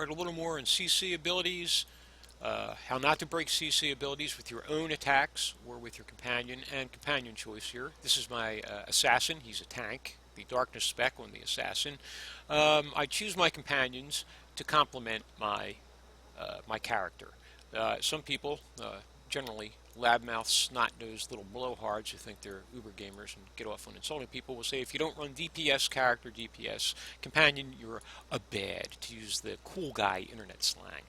learn a little more on CC abilities, how not to break CC abilities with your own attacks or with your companion, and companion choice here. This is my assassin. He's a tank, the darkness spec on the assassin. I choose my companions to complement my character. Some people, generally loudmouth, snot-nosed little blowhards who think they're uber gamers and get off on insulting people, will say if you don't run DPS character, DPS companion, you're a bad, to use the cool guy internet slang.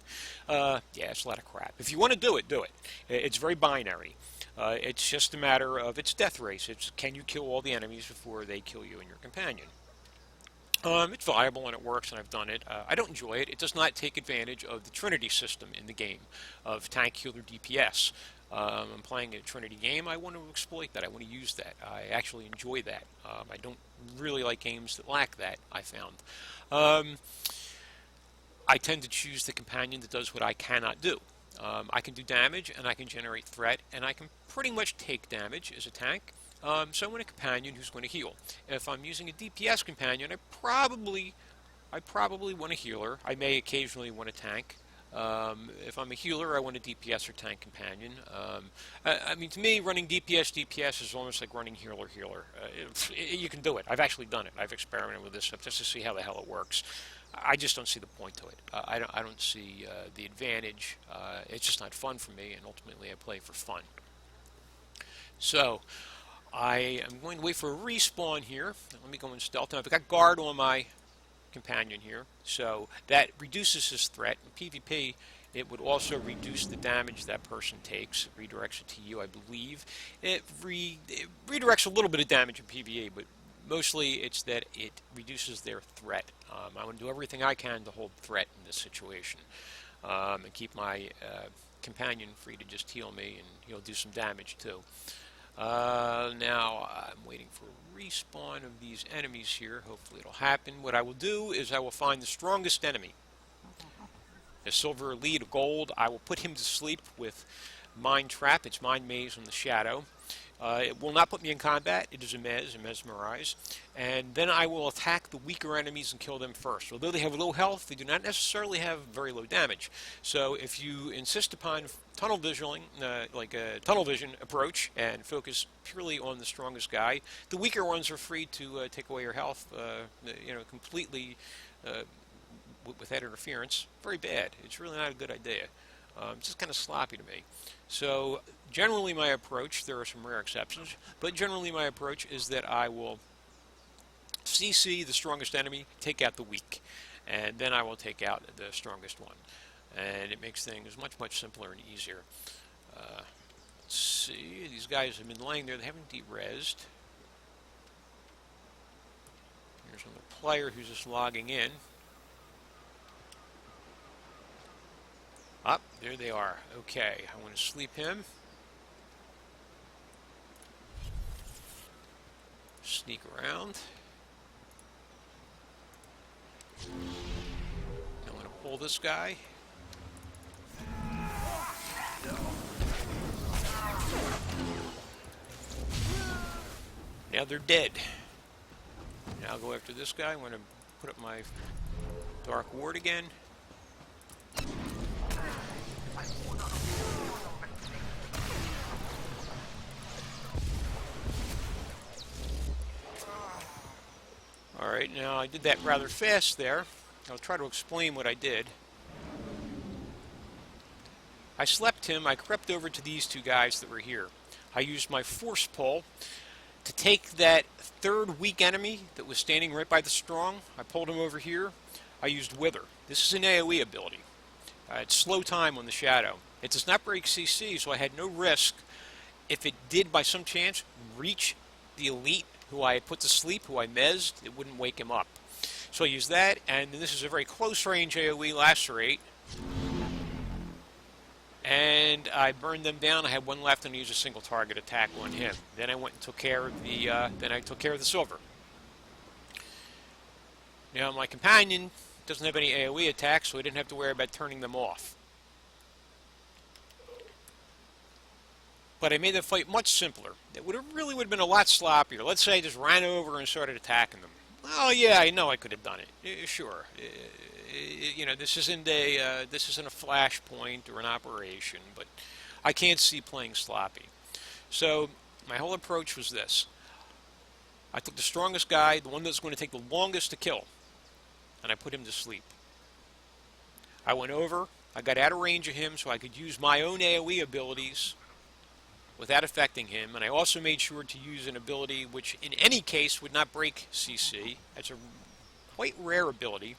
Yeah, it's a lot of crap. If you want to do it, do it. It's very binary. It's just a matter of its death race. It's can you kill all the enemies before they kill you and your companion. It's viable and it works, and I've done it. I don't enjoy it. It does not take advantage of the Trinity system in the game of tank, healer, DPS. I'm playing a Trinity game. I want to exploit that. I want to use that. I actually enjoy that. I don't really like games that lack that, I found. I tend to choose the companion that does what I cannot do. I can do damage, and I can generate threat, and I can pretty much take damage as a tank. So I want a companion who's going to heal. If I'm using a DPS companion, I probably want a healer. I may occasionally want a tank. If I'm a healer, I want a DPS or tank companion. I mean, to me, running DPS is almost like running healer. You can do it. I've actually done it. I've experimented with this stuff just to see how the hell it works. I just don't see the point to it. I don't see the advantage. It's just not fun for me, and ultimately I play for fun. So I am going to wait for a respawn here. Let me go in stealth. Now I've got guard on my companion here, so that reduces his threat. In PvP, it would also reduce the damage that person takes. It redirects it to you, I believe. It redirects a little bit of damage in PvE, but mostly it's that it reduces their threat. I want to do everything I can to hold threat in this situation, and keep my companion free to just heal me, and he'll do some damage too. Now I'm waiting for a respawn of these enemies here. Hopefully it'll happen. What I will do is I will find the strongest enemy, a silver elite, a gold. I will put him to sleep with Mind Trap. It's Mind Maze on the Shadow. It will not put me in combat. It is a Mesmerize. And then I will attack the weaker enemies and kill them first. Although they have low health, they do not necessarily have very low damage. So if you insist upon tunnel visioning, like a tunnel vision approach, and focus purely on the strongest guy, the weaker ones are free to take away your health, completely without interference. Very bad. It's really not a good idea. It's just kind of sloppy to me. So generally my approach, there are some rare exceptions, but generally my approach is that I will CC the strongest enemy, take out the weak, and then I will take out the strongest one. And it makes things much, much simpler and easier. Let's see, these guys have been laying there, they haven't de-rezzed. Here's another player who's just logging in. Up, there they are. Okay, I want to sleep him. Sneak around. I'm going to pull this guy. Now they're dead. Now I'll go after this guy. I'm going to put up my Dark Ward again. Alright, now I did that rather fast there. I'll try to explain what I did. I slept him, I crept over to these two guys that were here. I used my force pull to take that third weak enemy that was standing right by the strong. I pulled him over here. I used Wither. This is an AoE ability. It's slow time on the Shadow. It does not break CC, so I had no risk. If it did by some chance reach the elite who I had put to sleep, who I mezzed, it wouldn't wake him up. So I used that, and this is a very close range AoE Lacerate. And I burned them down. I had one left, and I used a single target attack on him. Then I went and took care of the silver. Now my companion doesn't have any AoE attacks, so I didn't have to worry about turning them off. But I made the fight much simpler. It really would have been a lot sloppier. Let's say I just ran over and started attacking them. Well, yeah, I know I could have done it. Sure. this isn't a flashpoint or an operation, but I can't see playing sloppy. So my whole approach was this: I took the strongest guy, the one that's going to take the longest to kill, and I put him to sleep. I went over, I got out of range of him so I could use my own AoE abilities without affecting him, and I also made sure to use an ability which in any case would not break CC. That's a quite rare ability.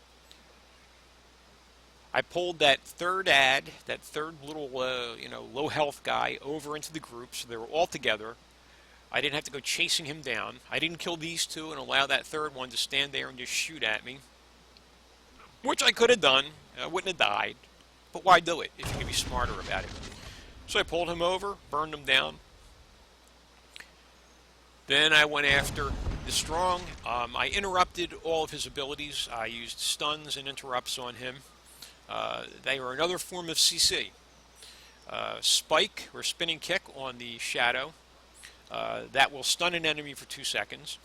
I pulled that third that third little, low health guy over into the group so they were all together. I didn't have to go chasing him down. I didn't kill these two and allow that third one to stand there and just shoot at me, which I could have done. I wouldn't have died. But why do it if you can be smarter about it? So I pulled him over, burned him down. Then I went after the strong. I interrupted all of his abilities. I used stuns and interrupts on him. They were another form of CC. Spike, or spinning kick, on the shadow. That will stun an enemy for 2 seconds.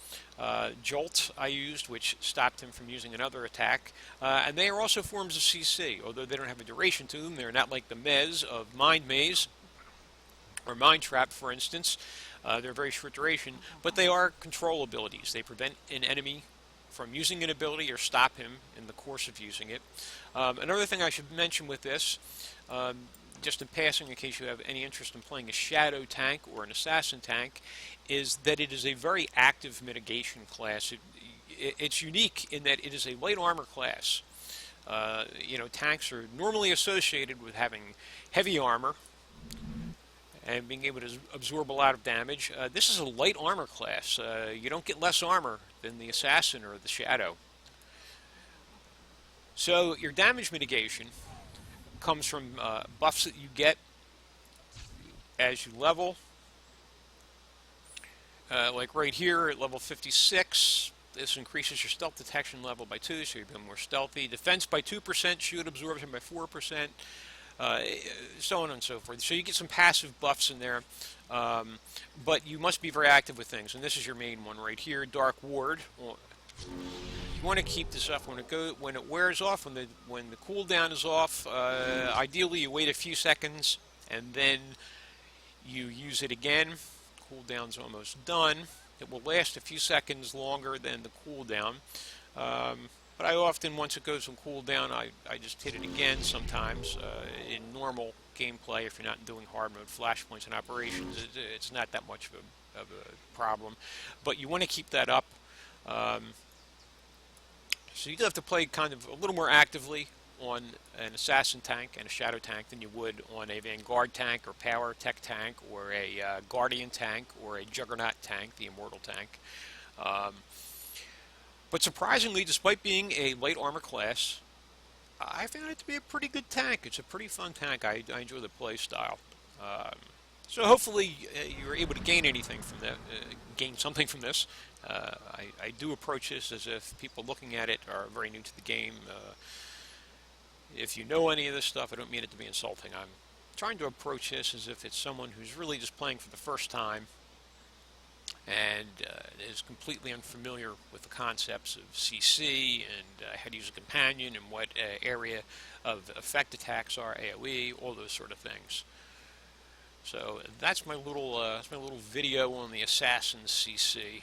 Jolt I used, which stopped him from using another attack. And they are also forms of CC, although they don't have a duration to them. They're not like the Mez of Mind Maze or Mind Trap, for instance. They're very short duration, but they are control abilities. They prevent an enemy from using an ability or stop him in the course of using it. Another thing I should mention with this, just in passing in case you have any interest in playing a shadow tank or an assassin tank, is that it is a very active mitigation class. It's unique in that it is a light armor class. Tanks are normally associated with having heavy armor and being able to absorb a lot of damage. This is a light armor class. You don't get less armor than the assassin or the shadow. So your damage mitigation comes from buffs that you get as you level. Like right here at level 56, this increases your stealth detection level by 2, so you become more stealthy. Defense by 2%, shield absorption by 4%, so on and so forth. So you get some passive buffs in there, but you must be very active with things. And this is your main one right here, Dark Ward. You want to keep this up when it wears off, when the cooldown is off. Ideally, you wait a few seconds and then you use it again. Cooldown's almost done. It will last a few seconds longer than the cooldown. But I often, once it goes on cooldown, I just hit it again sometimes. In normal gameplay, if you're not doing hard mode flashpoints and operations, it's not that much of a problem. But you want to keep that up. So you do have to play kind of a little more actively on an assassin tank and a shadow tank than you would on a Vanguard tank or Power Tech tank or a Guardian tank or a Juggernaut tank, the Immortal tank. But surprisingly, despite being a light armor class, I found it to be a pretty good tank. It's a pretty fun tank. I enjoy the play style. So hopefully you're able to gain anything from that, gain something from this. I do approach this as if people looking at it are very new to the game. If you know any of this stuff, I don't mean it to be insulting. I'm trying to approach this as if it's someone who's really just playing for the first time and is completely unfamiliar with the concepts of CC and how to use a companion and what area of effect attacks are, AoE, all those sort of things. So that's my little video on the Assassin CC.